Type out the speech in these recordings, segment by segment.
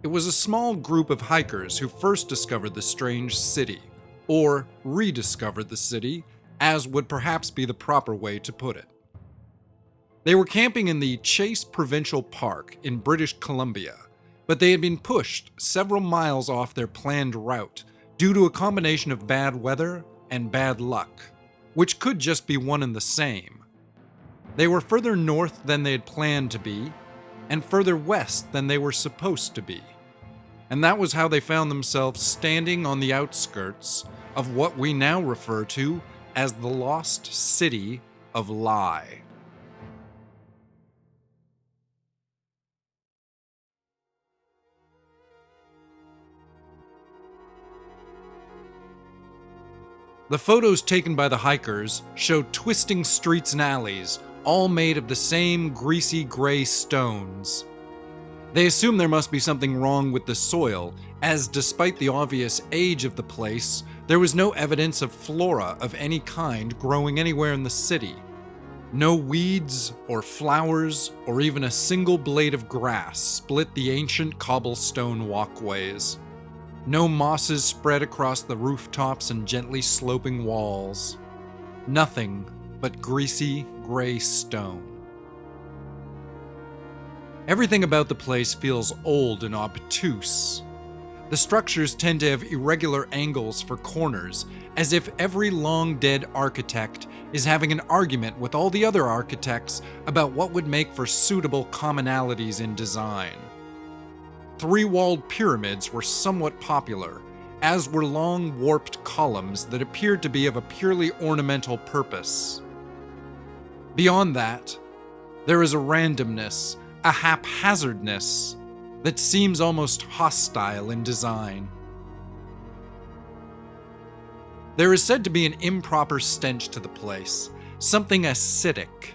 It was a small group of hikers who first discovered the strange city, or rediscovered the city, as would perhaps be the proper way to put it. They were camping in the Chase Provincial Park in British Columbia, but they had been pushed several miles off their planned route due to a combination of bad weather and bad luck, which could just be one and the same. They were further north than they had planned to be, and further west than they were supposed to be. And that was how they found themselves standing on the outskirts of what we now refer to as the Lost City of Lye. The photos taken by the hikers showed twisting streets and alleys, all made of the same greasy gray stones. They assume there must be something wrong with the soil, as despite the obvious age of the place, there was no evidence of flora of any kind growing anywhere in the city. No weeds or flowers or even a single blade of grass split the ancient cobblestone walkways. No mosses spread across the rooftops and gently sloping walls. Nothing but greasy gray stone. Everything about the place feels old and obtuse. The structures tend to have irregular angles for corners, as if every long-dead architect is having an argument with all the other architects about what would make for suitable commonalities in design. Three-walled pyramids were somewhat popular, as were long, warped columns that appeared to be of a purely ornamental purpose. Beyond that, there is a randomness, a haphazardness, that seems almost hostile in design. There is said to be an improper stench to the place, something acidic.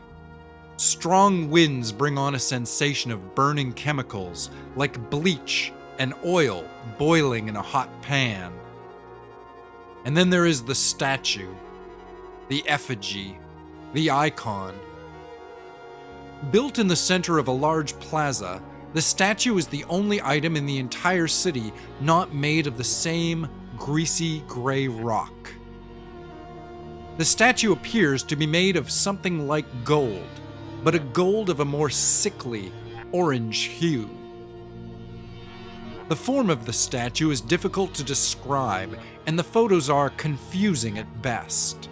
Strong winds bring on a sensation of burning chemicals, like bleach and oil boiling in a hot pan. And then there is the statue, the effigy, the icon. Built in the center of a large plaza, the statue is the only item in the entire city not made of the same greasy gray rock. The statue appears to be made of something like gold, but a gold of a more sickly orange hue. The form of the statue is difficult to describe, and the photos are confusing at best.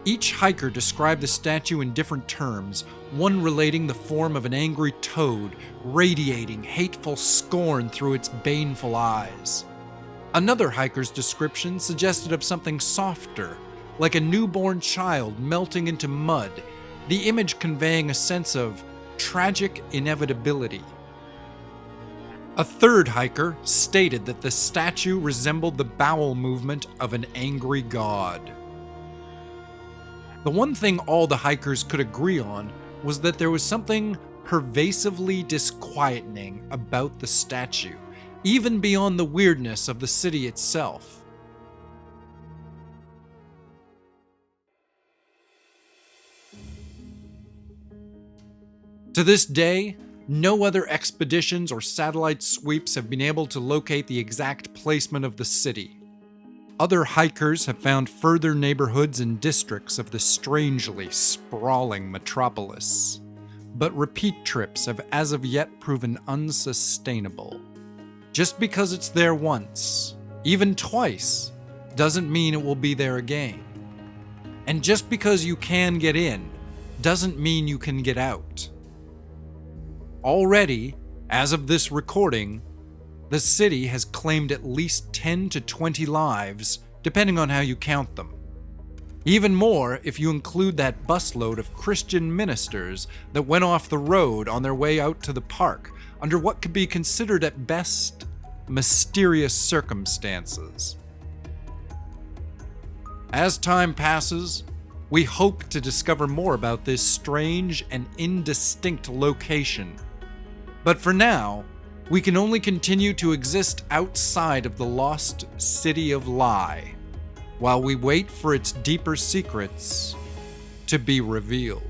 Each hiker described the statue in different terms, one relating the form of an angry toad, radiating hateful scorn through its baneful eyes. Another hiker's description suggested of something softer, like a newborn child melting into mud, the image conveying a sense of tragic inevitability. A third hiker stated that the statue resembled the bowel movement of an angry god. The one thing all the hikers could agree on was that there was something pervasively disquieting about the statue, even beyond the weirdness of the city itself. To this day, no other expeditions or satellite sweeps have been able to locate the exact placement of the city. Other hikers have found further neighborhoods and districts of the strangely sprawling metropolis, but repeat trips have as of yet proven unsustainable. Just because it's there once, even twice, doesn't mean it will be there again. And just because you can get in, doesn't mean you can get out. Already, as of this recording, the city has claimed at least 10 to 20 lives, depending on how you count them. Even more if you include that busload of Christian ministers that went off the road on their way out to the park under what could be considered at best mysterious circumstances. As time passes, we hope to discover more about this strange and indistinct location. But for now, we can only continue to exist outside of the Lost City of Lye, while we wait for its deeper secrets to be revealed.